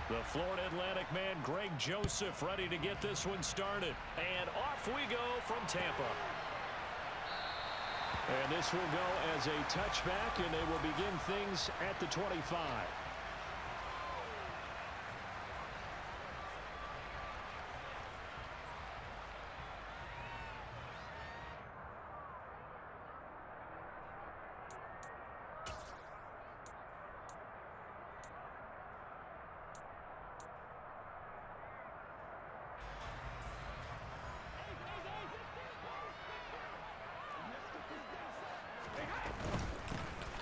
The Florida Atlantic man, Greg Joseph, ready to get this one started. And off we go from Tampa. And this will go as a touchback, and they will begin things at the 25.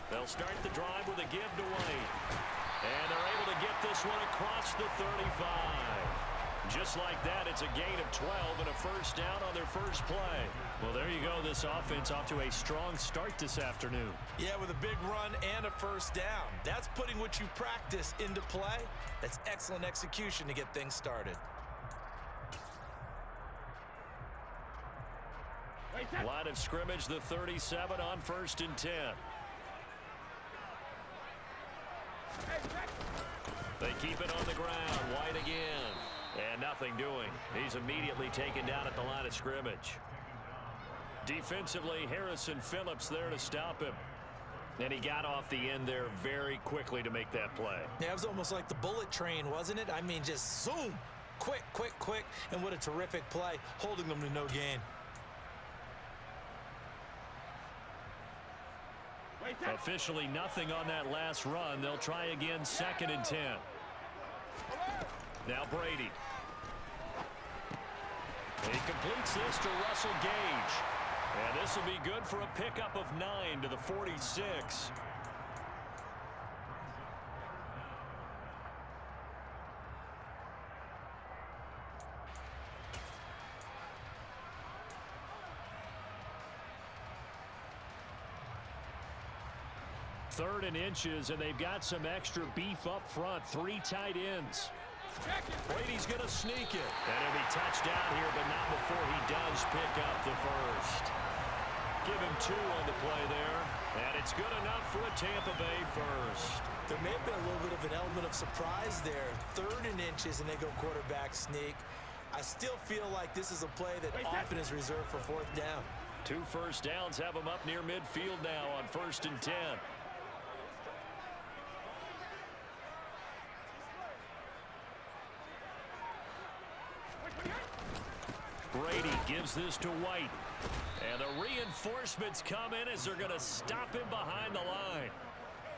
They'll start the drive with a give to White. And they're able to get this one across the 35. Just like that, it's a gain of 12 and a first down on their first play. Well, there you go. This offense off to a strong start this afternoon. Yeah, with a big run and a first down. That's putting what you practice into play. That's excellent execution to get things started. Line of scrimmage, the 37 on 1st and 10. They keep it on the ground. White again. And nothing doing. He's immediately taken down at the line of scrimmage. Defensively, Harrison Phillips there to stop him. And he got off the end there very quickly to make that play. Yeah, it was almost like the bullet train, wasn't it? I mean, just zoom. Quick, quick, quick. And what a terrific play, holding them to no gain. Officially nothing on that last run. They'll try again, 2nd and 10. Now Brady. He completes this to Russell Gage. And this will be good for a pickup of 9 to the 46. Third and inches, and they've got some extra beef up front. 3 tight ends. Brady's going to sneak it. And he'll be touched down here, but not before he does pick up the first. Give him 2 on the play there. And it's good enough for a Tampa Bay first. There may have been a little bit of an element of surprise there. 3rd and inches, and they go quarterback sneak. I still feel like this is a play that often is reserved for 4th down. 2 first downs have him up near midfield now on 1st and 10. Brady gives this to White. And the reinforcements come in as they're going to stop him behind the line.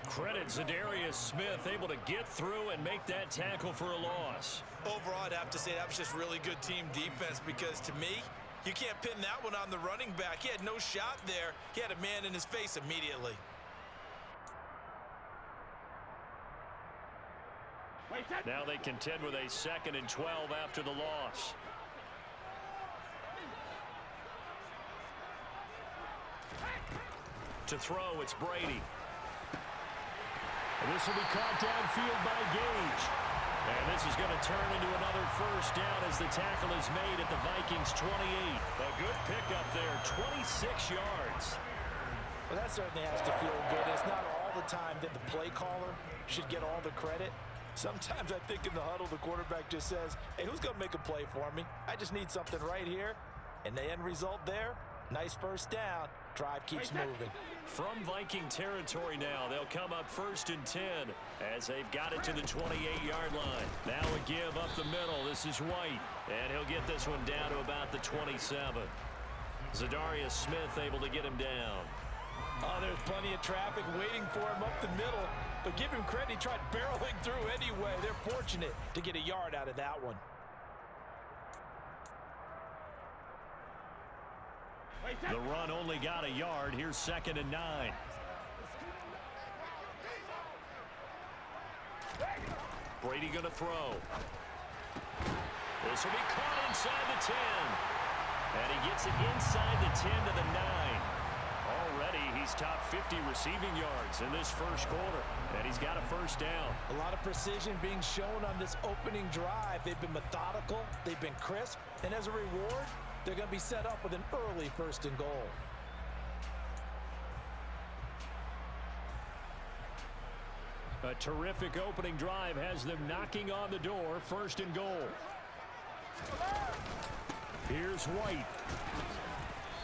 Credit Zadarius Smith, able to get through and make that tackle for a loss. Overall, I'd have to say that was just really good team defense, because to me, you can't pin that one on the running back. He had no shot there. He had a man in his face immediately. Now they contend with a 2nd and 12 after the loss. To throw, it's Brady. And this will be caught downfield by Gage. And this is going to turn into another first down as the tackle is made at the Vikings 28. A good pickup there, 26 yards. Well, that certainly has to feel good. It's not all the time that the play caller should get all the credit. Sometimes I think in the huddle, the quarterback just says, hey, who's going to make a play for me? I just need something right here. And the end result there, nice first down. Drive keeps moving. From Viking territory now, they'll come up 1st and 10 as they've got it to the 28-yard line. Now a give up the middle. This is White, and he'll get this one down to about the 27. Zadarius Smith able to get him down. Oh, there's plenty of traffic waiting for him up the middle, but give him credit. He tried barreling through anyway. They're fortunate to get a yard out of that one. The run only got a yard. Here's 2nd and 9. Brady going to throw. This will be caught inside the 10. And he gets it inside the 10 to the 9. Already he's top 50 receiving yards in this first quarter. And he's got a first down. A lot of precision being shown on this opening drive. They've been methodical. They've been crisp. And as a reward, they're going to be set up with an early 1st and goal. A terrific opening drive has them knocking on the door. 1st and goal. Here's White.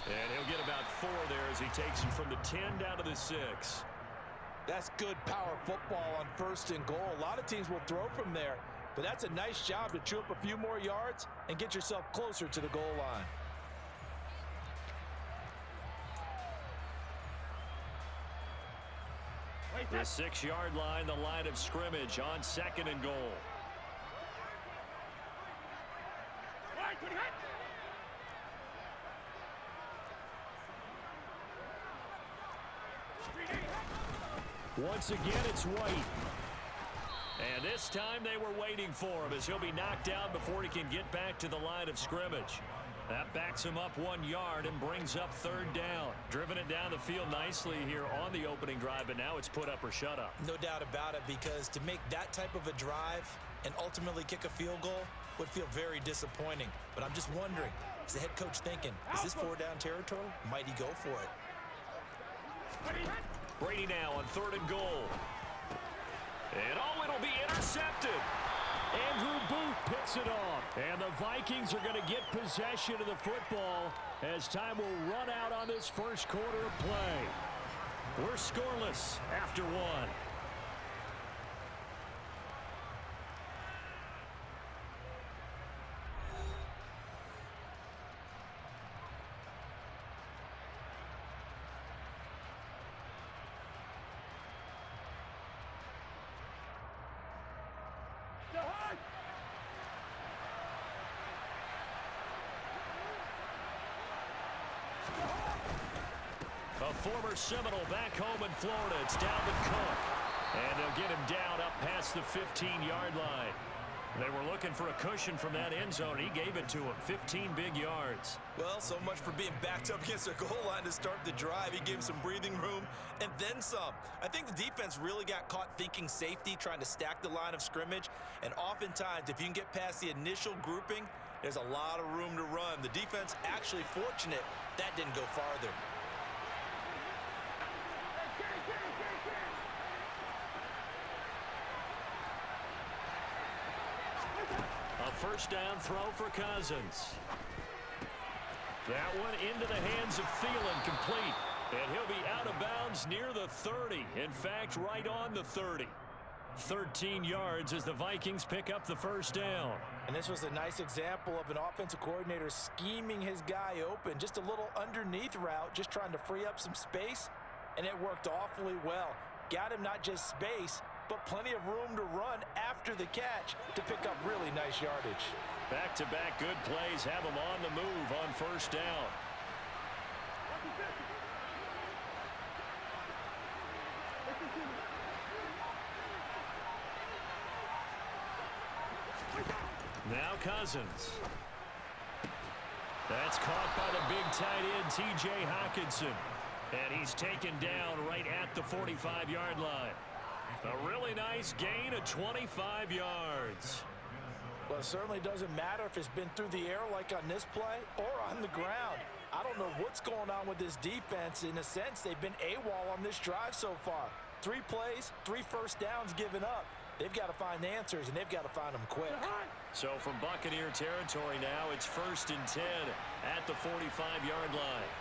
And he'll get about 4 there as he takes him from the 10 down to the 6. That's good power football on 1st and goal. A lot of teams will throw from there, but that's a nice job to chew up a few more yards and get yourself closer to the goal line. The 6-yard line, the line of scrimmage on 2nd and goal. Once again, it's White. And this time they were waiting for him as he'll be knocked down before he can get back to the line of scrimmage. That backs him up 1 yard and brings up 3rd down. Driven it down the field nicely here on the opening drive, but now it's put up or shut up. No doubt about it, because to make that type of a drive and ultimately kick a field goal would feel very disappointing. But I'm just wondering, is the head coach thinking, is this 4-down territory? Might he go for it? Brady now on 3rd and goal. And it'll be intercepted. Andrew Booth picks it off. And the Vikings are going to get possession of the football as time will run out on this first quarter of play. We're scoreless after 1. A former Seminole back home in Florida. It's Dalvin Cook. And they'll get him down up past the 15-yard line. They were looking for a cushion from that end zone. He gave it to him. 15 big yards. Well, so much for being backed up against their goal line to start the drive. He gave him some breathing room and then some. I think the defense really got caught thinking safety, trying to stack the line of scrimmage. And oftentimes, if you can get past the initial grouping, there's a lot of room to run. The defense actually fortunate that didn't go farther. A first down throw for Cousins. That one into the hands of Thielen, complete. And he'll be out of bounds near the 30. In fact, right on the 30. 13 yards as the Vikings pick up the first down. And this was a nice example of an offensive coordinator scheming his guy open. Just a little underneath route, just trying to free up some space. And it worked awfully well. Got him not just space, but plenty of room to run after the catch to pick up really nice yardage. Back-to-back good plays have him on the move on first down. Now Cousins. That's caught by the big tight end, T.J. Hockenson. And he's taken down right at the 45-yard line. A really nice gain of 25 yards. Well, it certainly doesn't matter if it's been through the air like on this play or on the ground. I don't know what's going on with this defense. In a sense, they've been AWOL on this drive so far. 3 plays, 3 first downs given up. They've got to find answers, and they've got to find them quick. So from Buccaneer territory now, it's 1st and 10 at the 45-yard line.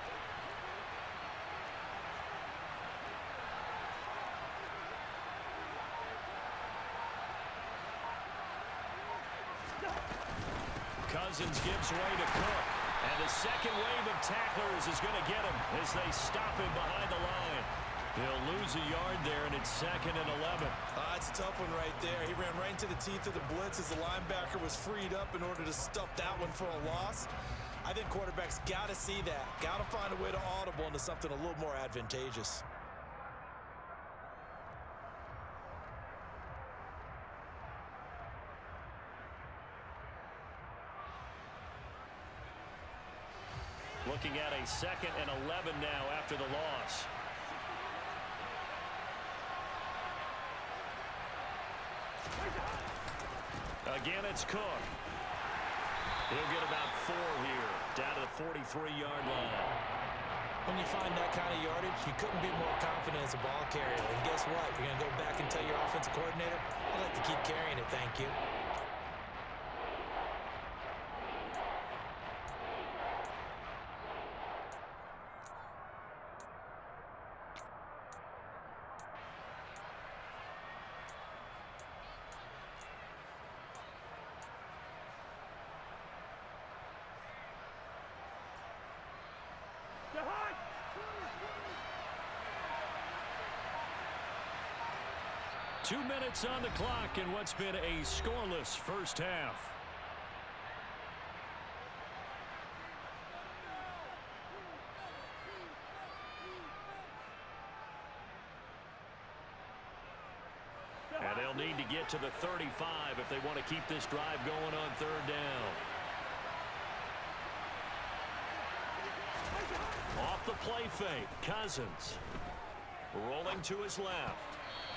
Cousins gives way to Cook. And the second wave of tacklers is going to get him as they stop him behind the line. He'll lose a yard there, and it's 2nd and 11. It's a tough one right there. He ran right into the teeth of the blitz as the linebacker was freed up in order to stuff that one for a loss. I think quarterbacks got to see that. Got to find a way to audible into something a little more advantageous. Looking at a 2nd and 11 now after the loss. Again, it's Cook. He'll get about 4 here, down to the 43-yard line. When you find that kind of yardage, you couldn't be more confident as a ball carrier. And guess what? You're going to go back and tell your offensive coordinator, I'd like to keep carrying it, thank you. Two minutes on the clock in what's been a scoreless first half. And they'll need to get to the 35 if they want to keep this drive going on third down. Off the play fake, Cousins. Rolling to his left.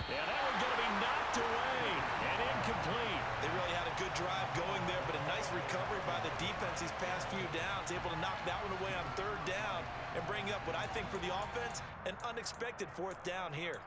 And that one's going to be knocked away and incomplete. They really had a good drive going there, but a nice recovery by the defense these past few downs, able to knock that one away on third down and bring up what I think for the offense, an unexpected fourth down here.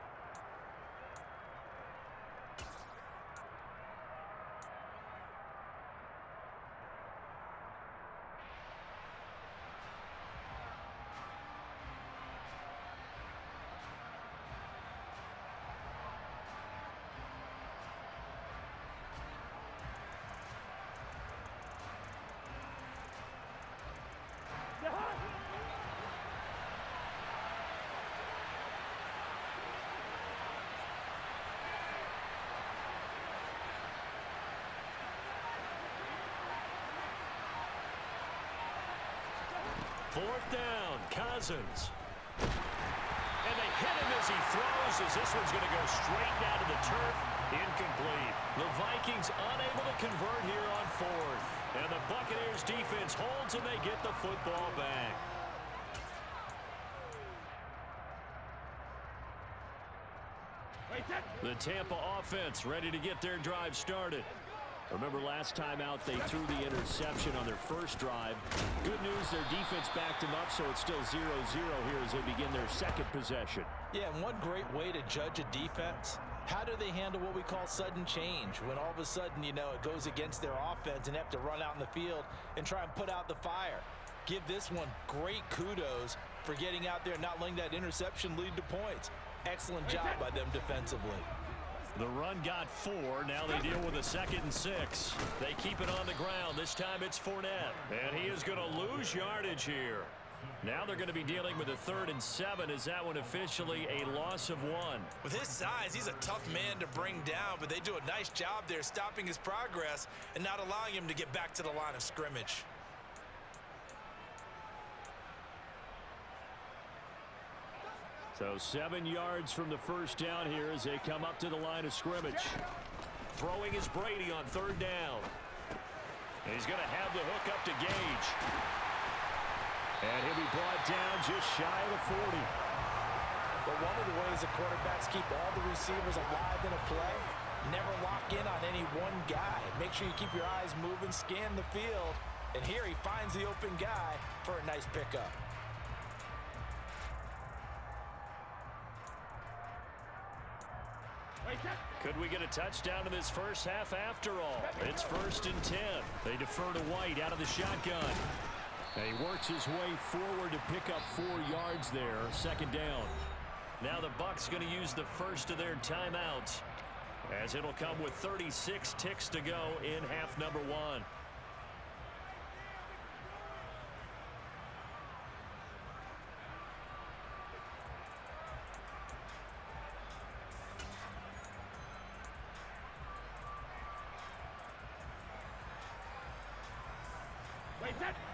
Fourth down, Cousins. And they hit him as he throws, as this one's going to go straight down to the turf. Incomplete. The Vikings unable to convert here on fourth. And the Buccaneers defense holds and they get the football back. The Tampa offense ready to get their drive started. Remember last time out they threw the interception on their first drive. Good news, their defense backed them up, so it's still 0-0 here as they begin their second possession. Yeah, and one great way to judge a defense, how do they handle what we call sudden change? When all of a sudden, you know, it goes against their offense and have to run out in the field and try and put out the fire. Give this one great kudos for getting out there and not letting that interception lead to points. Excellent job by them defensively. The run got 4. Now they deal with a 2nd and 6. They keep it on the ground. This time it's Fournette. And he is going to lose yardage here. Now they're going to be dealing with a 3rd and 7. Is that one officially a loss of 1? With his size, he's a tough man to bring down, but they do a nice job there stopping his progress and not allowing him to get back to the line of scrimmage. So 7 yards from the first down here as they come up to the line of scrimmage. Throwing is Brady on 3rd down. And he's going to have the hook up to Gage. And he'll be brought down just shy of the 40. But one of the ways the quarterbacks keep all the receivers alive in a play, never lock in on any one guy. Make sure you keep your eyes moving, scan the field. And here he finds the open guy for a nice pickup. Could we get a touchdown in this first half after all? It's 1st and 10. They defer to White out of the shotgun. And he works his way forward to pick up 4 yards there. 2nd down. Now the Bucs going to use the first of their timeouts, as it'll come with 36 ticks to go in half number 1.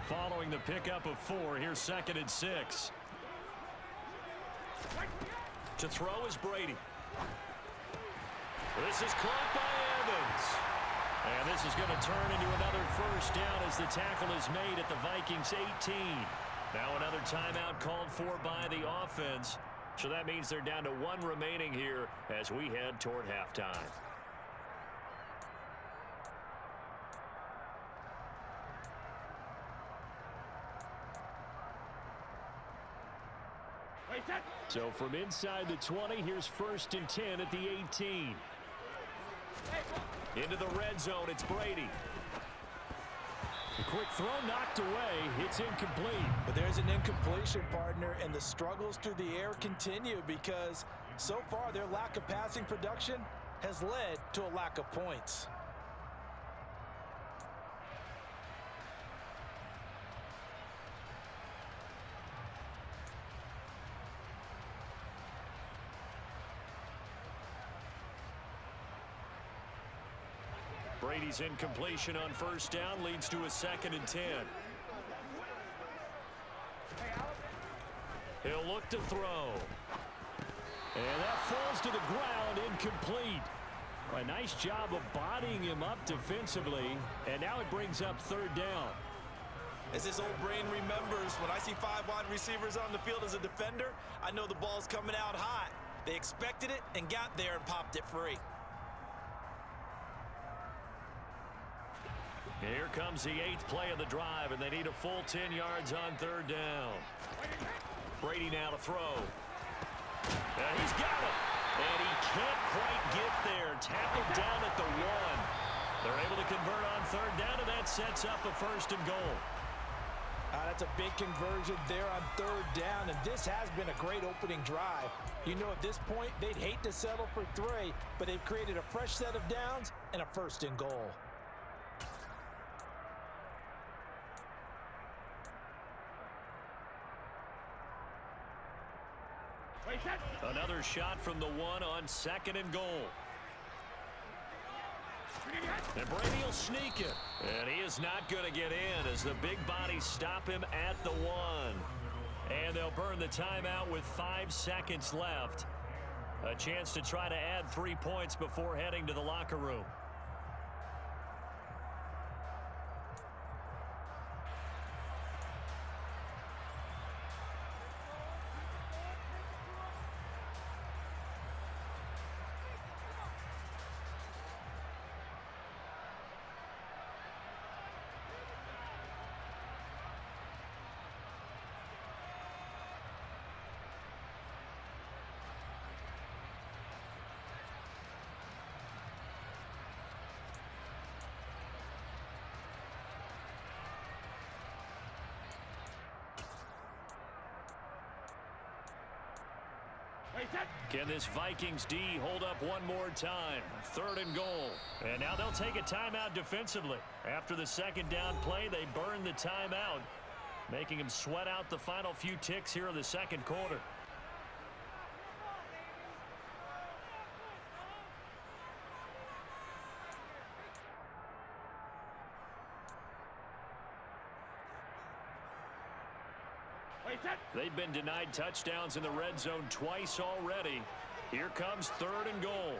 Following the pickup of 4, here's 2nd and 6. To throw is Brady. This is caught by Evans. And this is going to turn into another first down as the tackle is made at the Vikings 18. Now another timeout called for by the offense. So that means they're down to 1 remaining here as we head toward halftime. So from inside the 20, here's 1st and 10 at the 18. Into the red zone, it's Brady. The quick throw knocked away. It's incomplete. But there's an incompletion, partner, and the struggles through the air continue because so far their lack of passing production has led to a lack of points. Brady's incompletion on 1st down leads to a 2nd and 10. He'll look to throw. And that falls to the ground, incomplete. A nice job of bodying him up defensively, and now it brings up 3rd down. As his old brain remembers, when I see 5 wide receivers on the field as a defender, I know the ball's coming out hot. They expected it and got there and popped it free. Here comes the 8th play of the drive, and they need a full 10 yards on 3rd down. Brady now to throw. And he's got it. And he can't quite get there. Tackled down at the 1. They're able to convert on 3rd down, and that sets up a 1st and goal. That's a big conversion there on 3rd down, and this has been a great opening drive. You know, at this point, they'd hate to settle for 3, but they've created a fresh set of downs and a 1st and goal. Another shot from the 1 on 2nd and goal. And Brady will sneak it. And he is not going to get in as the big bodies stop him at the 1. And they'll burn the timeout with 5 seconds left. A chance to try to add 3 points before heading to the locker room. Can this Vikings D hold up one more time? 3rd and goal. And now they'll take a timeout defensively. After the 2nd down play, they burn the timeout, making them sweat out the final few ticks here in the 2nd quarter. They've been denied touchdowns in the red zone twice already. Here comes 3rd and goal.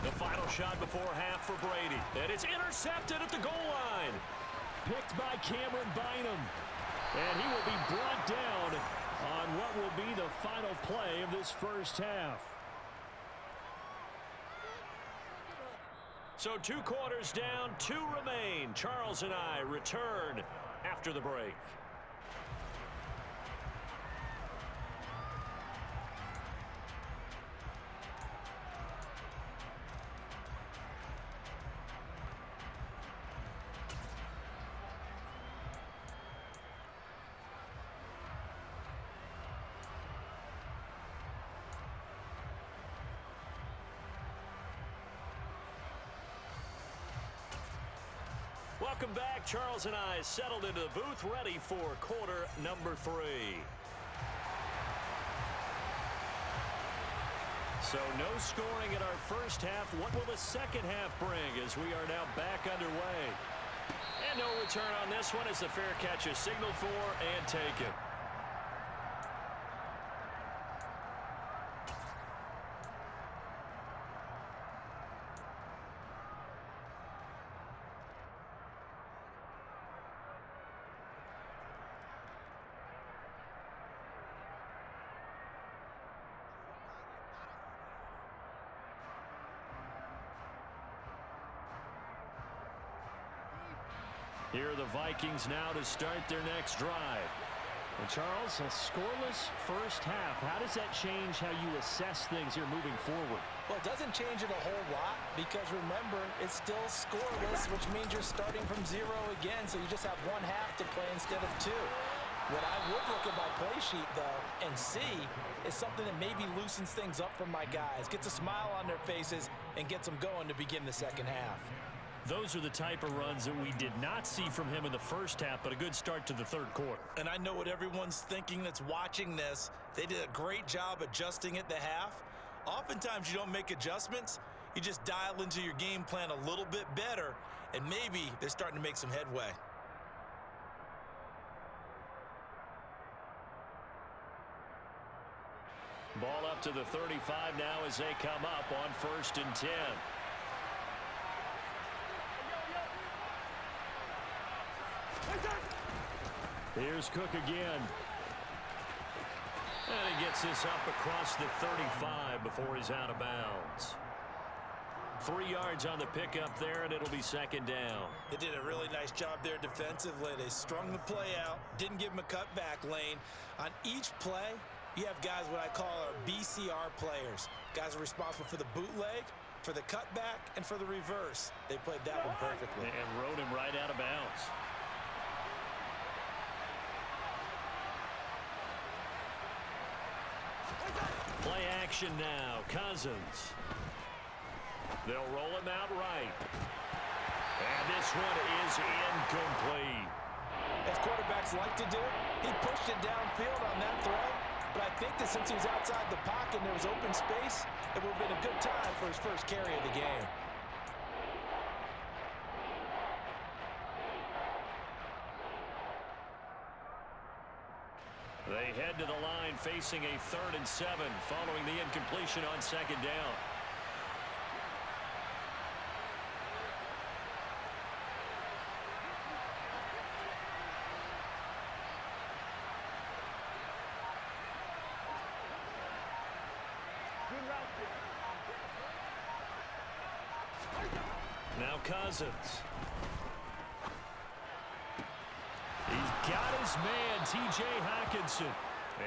The final shot before half for Brady. And it's intercepted at the goal line. Picked by Cameron Bynum. And he will be brought down on what will be the final play of this 1st half. So 2 quarters down, 2 remain. Charles and I return after the break. Welcome back. Charles and I settled into the booth, ready for quarter number 3. So no scoring in our 1st half. What will the 2nd half bring as we are now back underway? And no return on this one as the fair catch is signaled for and taken. Here are the Vikings now to start their next drive. And Charles, a scoreless first half. How does that change how you assess things here moving forward? Well, it doesn't change it a whole lot because, remember, it's still scoreless, which means you're starting from 0 again, so you just have one half to play instead of 2. What I would look at my play sheet, though, and see is something that maybe loosens things up for my guys, gets a smile on their faces, and gets them going to begin the second half. Those are the type of runs that we did not see from him in the first half, but a good start to the third quarter. And I know what everyone's thinking that's watching this. They did a great job adjusting at the half. Oftentimes you don't make adjustments. You just dial into your game plan a little bit better, and maybe they're starting to make some headway. Ball up to the 35 now as they come up on 1st and 10. Here's Cook again. And he gets this up across the 35 before he's out of bounds. 3 yards on the pickup there, and it'll be 2nd down. They did a really nice job there defensively. They strung the play out, didn't give him a cutback lane. On each play, you have guys what I call our BCR players. Guys are responsible for the bootleg, for the cutback, and for the reverse. They played that one perfectly. And rode him right out of bounds. Play action now. Cousins. They'll roll him out right. And this one is incomplete. As quarterbacks like to do, he pushed it downfield on that throw. But I think that since he was outside the pocket and there was open space, it would have been a good time for his first carry of the game. They head to the line facing a 3rd and 7 following the incompletion on 2nd down. Now Cousins. He's got his man, T.J. Hockenson.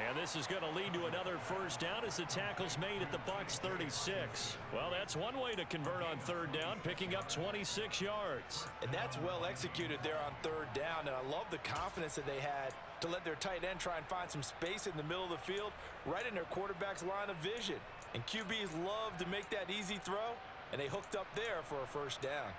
And this is going to lead to another 1st down as the tackle's made at the Bucs 36. Well, that's one way to convert on 3rd down, picking up 26 yards. And that's well executed there on 3rd down. And I love the confidence that they had to let their tight end try and find some space in the middle of the field, right in their quarterback's line of vision. And QBs love to make that easy throw, and they hooked up there for a 1st down.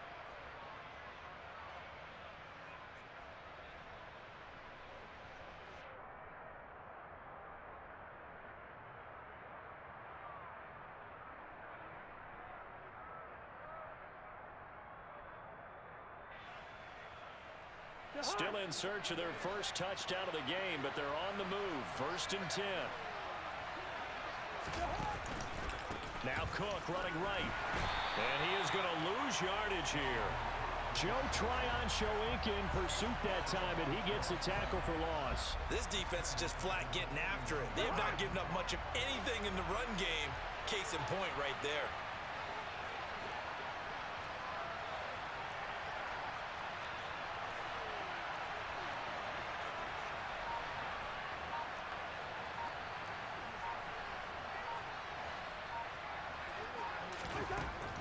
Still in search of their first touchdown of the game, but they're on the move. 1st and 10. Now Cook running right. And he is going to lose yardage here. Joe Tryon-Shoyinka in pursuit that time, and he gets the tackle for loss. This defense is just flat getting after it. They have not given up much of anything in the run game. Case in point right there.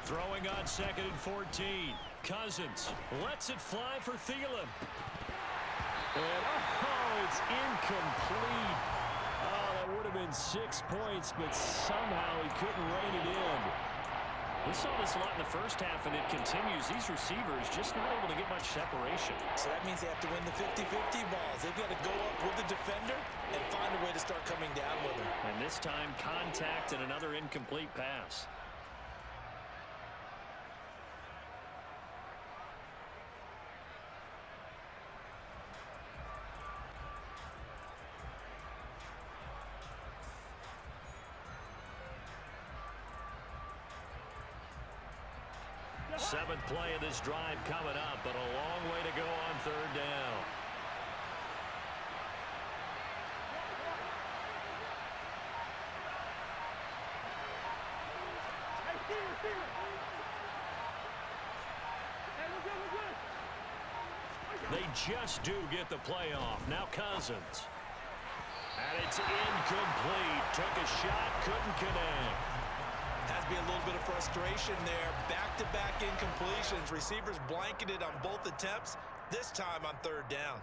Throwing on 2nd and 14. Cousins lets it fly for Thielen. And it's incomplete. Oh, that would have been 6 points, but somehow he couldn't rein it in. We saw this a lot in the first half, and it continues. These receivers just not able to get much separation. So that means they have to win the 50-50 balls. They've got to go up with the defender and find a way to start coming down with him. And this time, contact and another incomplete pass. Seventh play of this drive coming up, but a long way to go on 3rd down. They just do get the playoff. Now Cousins. And it's incomplete. Took a shot, couldn't connect. Has to be a little bit of frustration there. Back-to-back incompletions. Receivers blanketed on both attempts, this time on third down.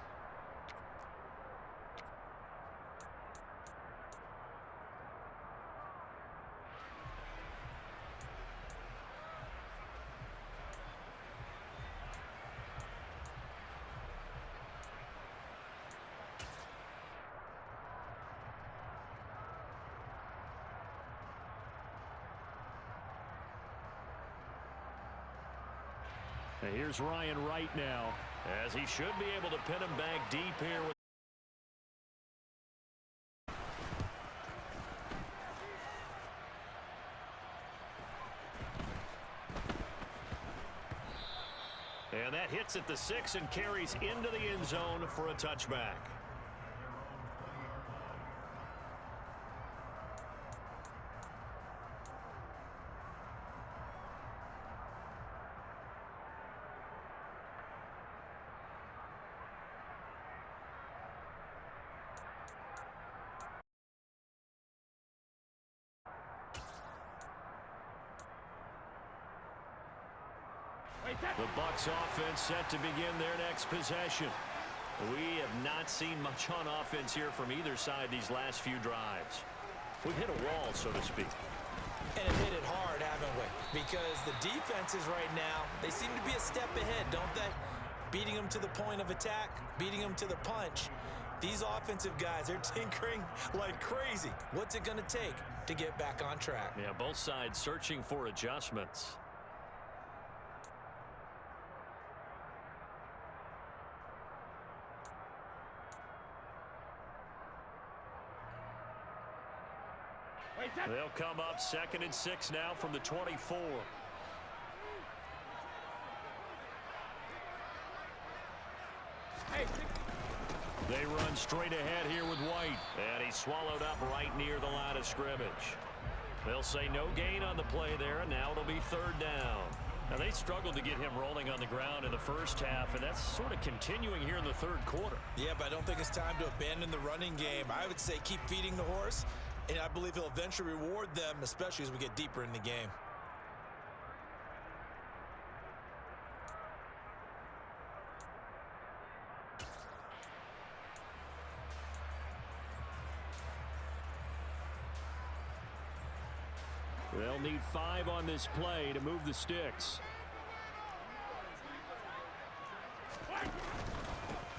And here's Ryan Wright now, as he should be able to pin him back deep here. And that hits at the 6 and carries into the end zone for a touchback. The Bucs offense set to begin their next possession. We have not seen much on offense here from either side these last few drives. We've hit a wall, so to speak. And hit it hard, haven't we? Because the defenses right now, they seem to be a step ahead, don't they? Beating them to the point of attack, beating them to the punch. These offensive guys, they're tinkering like crazy. What's it going to take to get back on track? Yeah, both sides searching for adjustments. They'll come up 2nd and 6 now from the 24. They run straight ahead here with White. And he's swallowed up right near the line of scrimmage. They'll say no gain on the play there, and now it'll be 3rd down. Now, they struggled to get him rolling on the ground in the first half, and that's sort of continuing here in the 3rd quarter. Yeah, but I don't think it's time to abandon the running game. I would say keep feeding the horse, and I believe he'll eventually reward them, especially as we get deeper in the game. They'll need 5 on this play to move the sticks.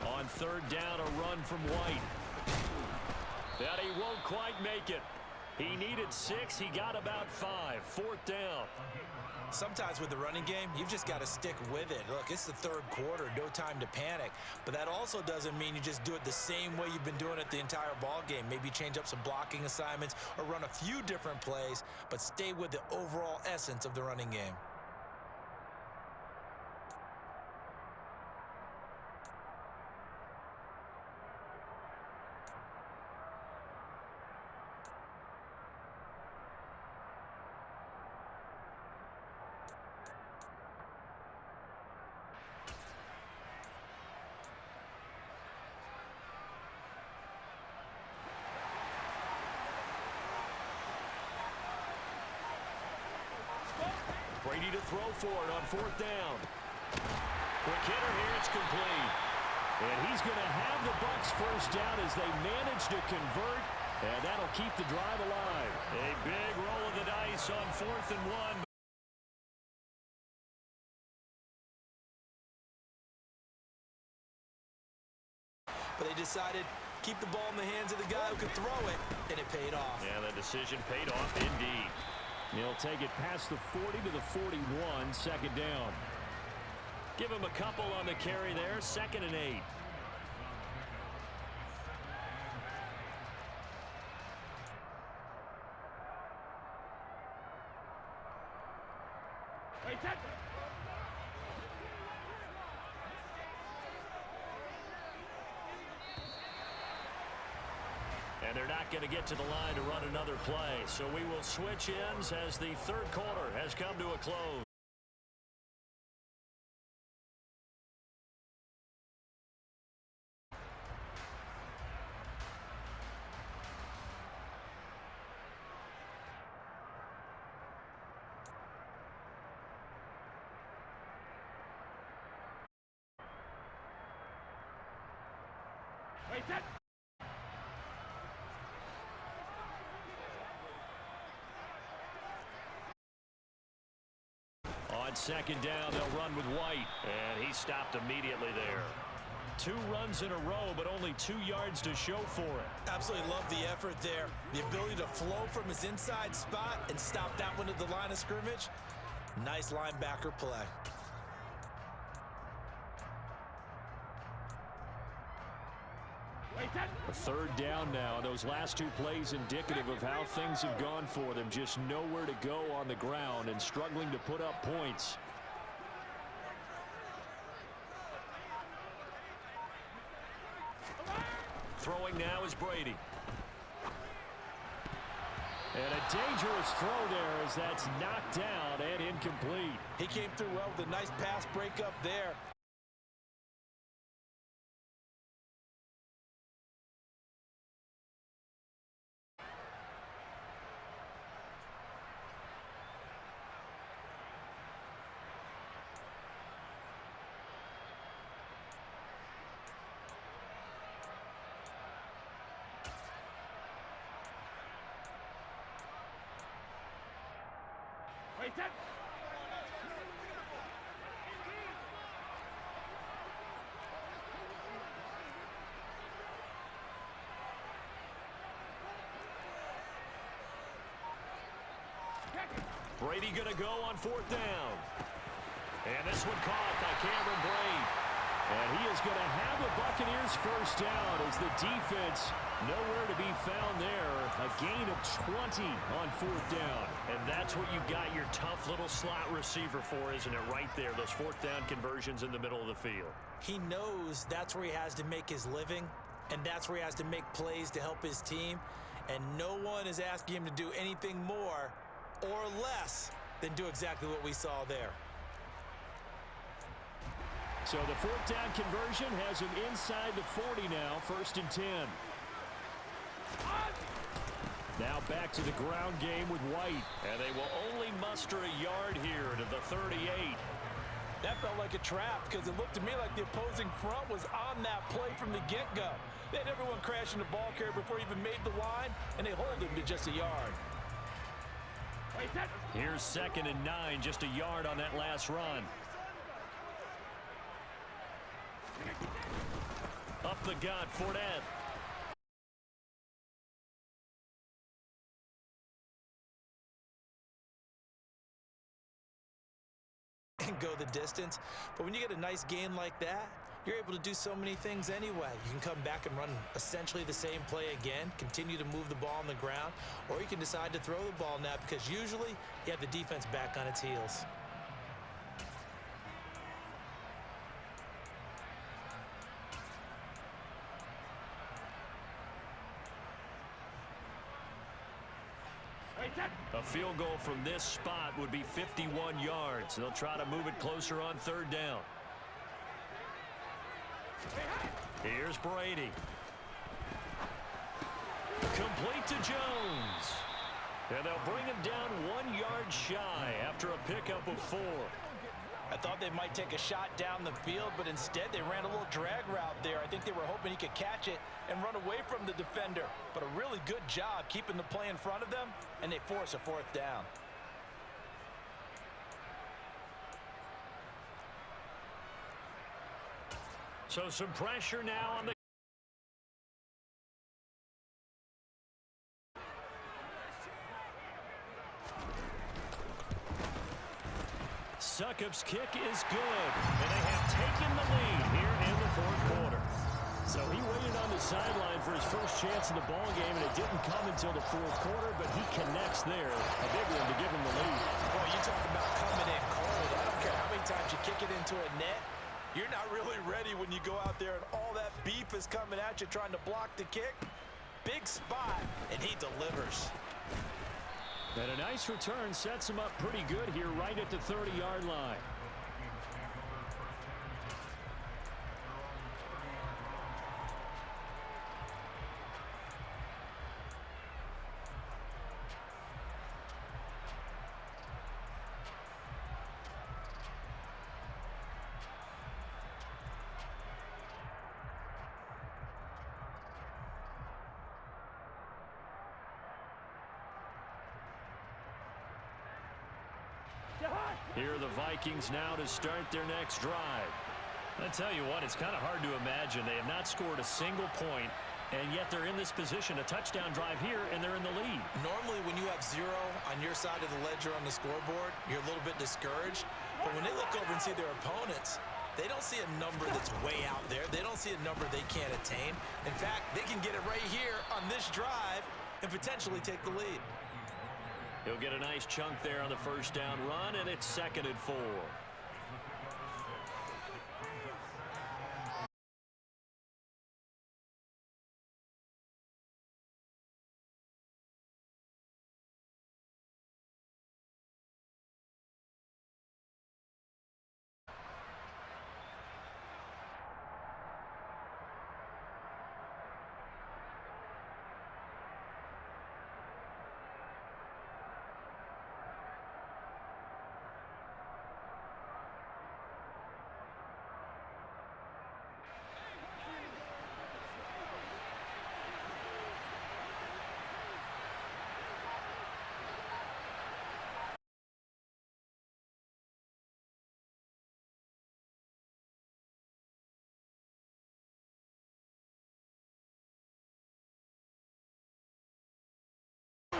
On 3rd down, a run from White. That he won't quite make it. He needed 6. He got about 5. 4th down. Sometimes with the running game, you've just got to stick with it. Look, it's the 3rd quarter, no time to panic. But that also doesn't mean you just do it the same way you've been doing it the entire ball game. Maybe change up some blocking assignments or run a few different plays, but stay with the overall essence of the running game. Brady to throw for it on 4th down. Quick hitter here, it's complete. And he's going to have the Bucs first down as they manage to convert, and that'll keep the drive alive. A big roll of the dice on 4th and 1. But they decided keep the ball in the hands of the guy who could throw it, and it paid off. Yeah, the decision paid off indeed. He'll take it past the 40 to the 41, 2nd down. Give him a couple on the carry there, 2nd and 8. And they're not going to get to the line to run another play. So we will switch ends as the 3rd quarter has come to a close. On second down, they'll run with White, and he stopped immediately there. 2 runs in a row, but only 2 yards to show for it. Absolutely love the effort there. The ability to flow from his inside spot and stop that one at the line of scrimmage. Nice linebacker play. A 3rd down now. Those last 2 plays indicative of how things have gone for them. Just nowhere to go on the ground and struggling to put up points. Throwing now is Brady. And a dangerous throw there as that's knocked down and incomplete. He came through well with a nice pass breakup there. Brady going to go on 4th down. And this one caught by Cameron Brate. And he is going to have the Buccaneers first down as the defense nowhere to be found there. A gain of 20 on 4th down. And that's what you got your tough little slot receiver for, isn't it? Right there, those 4th down conversions in the middle of the field. He knows that's where he has to make his living, and that's where he has to make plays to help his team. And no one is asking him to do anything more or less than do exactly what we saw there. So the 4th down conversion has him inside the 40 now, 1st and 10. Now back to the ground game with White. And they will only muster a yard here to the 38. That felt like a trap because it looked to me like the opposing front was on that play from the get-go. They had everyone crashing the ball carrier before he even made the line, and they hold him to just a yard. Here's 2nd and 9, just a yard on that last run. Up the gut, Fournette. And go the distance. But when you get a nice gain like that, you're able to do so many things anyway. You can come back and run essentially the same play again, continue to move the ball on the ground, or you can decide to throw the ball now because usually you have the defense back on its heels. A field goal from this spot would be 51 yards. They'll try to move it closer on 3rd down. Here's Brady. Complete to Jones. And they'll bring him down 1 yard shy after a pickup of 4. I thought they might take a shot down the field, but instead they ran a little drag route there. I think they were hoping he could catch it and run away from the defender. But a really good job keeping the play in front of them, and they force a 4th down. So some pressure now on the Succop's kick is good, and they have taken the lead here in the 4th quarter. So he waited on the sideline for his first chance in the ball game, and it didn't come until the 4th quarter, but he connects there. A big one to give him the lead. Boy, you talk about coming in cold. I don't care how many times you kick it into a net. You're not really ready when you go out there and all that beef is coming at you trying to block the kick. Big spot, and he delivers. And a nice return sets him up pretty good here right at the 30-yard line. Here are the Vikings now to start their next drive. I tell you what, it's kind of hard to imagine. They have not scored a single point, and yet they're in this position, a touchdown drive here, and they're in the lead. Normally, when you have 0 on your side of the ledger on the scoreboard, you're a little bit discouraged. But when they look over and see their opponents, they don't see a number that's way out there. They don't see a number they can't attain. In fact, they can get it right here on this drive and potentially take the lead. He'll get a nice chunk there on the first down run, and it's 2nd and 4.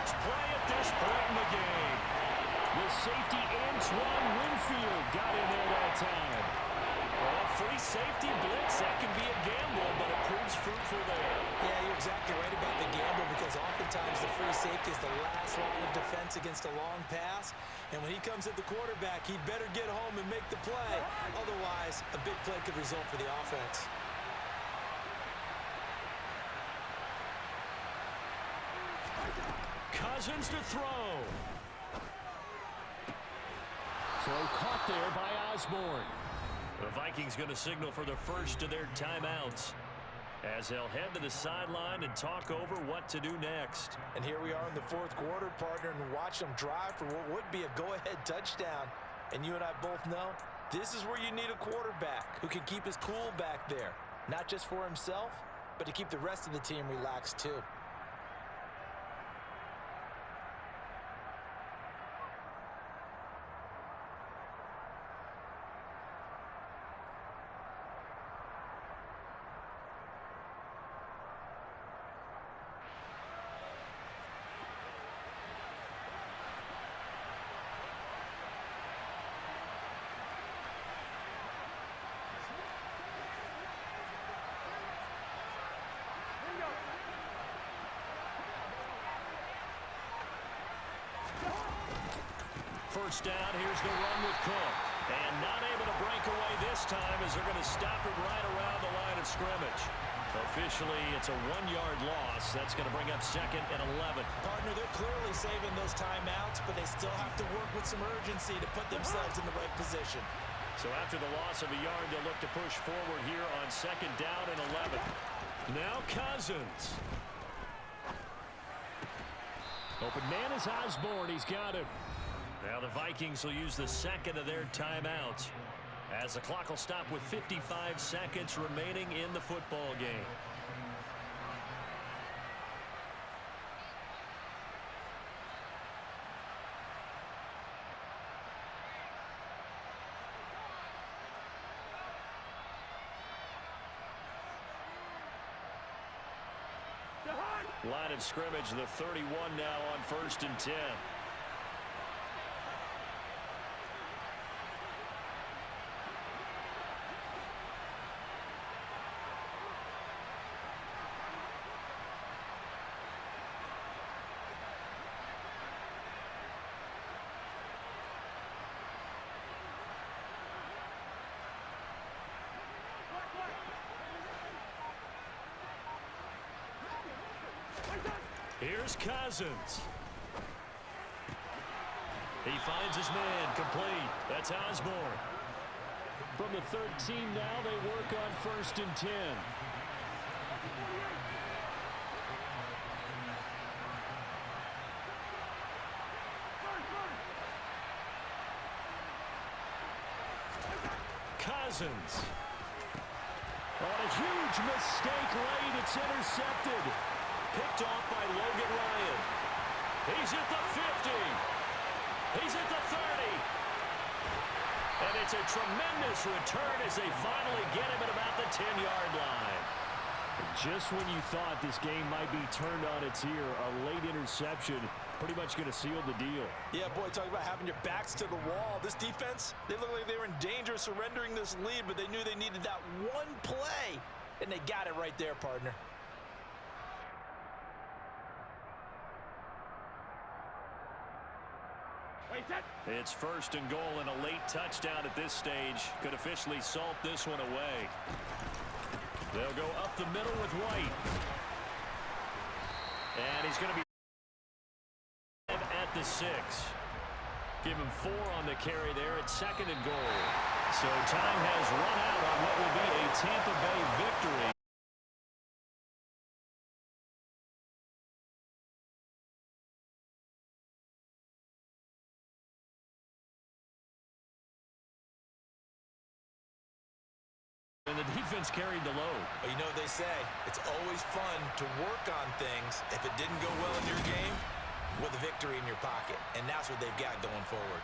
Play at this point in the game. The safety Antoine Winfield got in there that time. Well, free safety blitz, that can be a gamble, but it proves fruitful there. Yeah, you're exactly right about the gamble because oftentimes the free safety is the last line of defense against a long pass. And when he comes at the quarterback, he'd better get home and make the play. Otherwise, a big play could result for the offense. Cousins to throw. Throw caught there by Osborne. The Vikings going to signal for the first of their timeouts as they'll head to the sideline and talk over what to do next. And here we are in the 4th quarter, partner, and watch them drive for what would be a go-ahead touchdown. And you and I both know this is where you need a quarterback who can keep his cool back there, not just for himself, but to keep the rest of the team relaxed too. First down, here's the run with Cook. And not able to break away this time as they're going to stop it right around the line of scrimmage. Officially, it's a 1-yard loss. That's going to bring up 2nd and 11. Partner, they're clearly saving those timeouts, but they still have to work with some urgency to put themselves in the right position. So after the loss of a yard, they'll look to push forward here on 2nd down and 11. Now Cousins. Open man is Osborne. He's got him. Now the Vikings will use the 2nd of their timeouts as the clock will stop with 55 seconds remaining in the football game. Line of scrimmage, the 31 now on 1st and 10. Here's Cousins. He finds his man complete. That's Osborne. From the 13 now, they work on 1st and 10. Cousins. On a huge mistake late, it's intercepted. Picked off by Logan Ryan. He's at the 50. He's at the 30. And it's a tremendous return as they finally get him at about the 10-yard line. Just when you thought this game might be turned on its ear, a late interception pretty much going to seal the deal. Yeah, boy, talk about having your backs to the wall. This defense, they look like they were in danger of surrendering this lead, but they knew they needed that one play, and they got it right there, partner. It's first and goal, and a late touchdown at this stage could officially salt this one away. They'll go up the middle with White. And he's going to be at the 6. Give him 4 on the carry there at second and goal. So time has run out on what will be a Tampa Bay victory. And the defense carried the load. But you know what they say, it's always fun to work on things. If it didn't go well in your game, with a victory in your pocket. And that's what they've got going forward.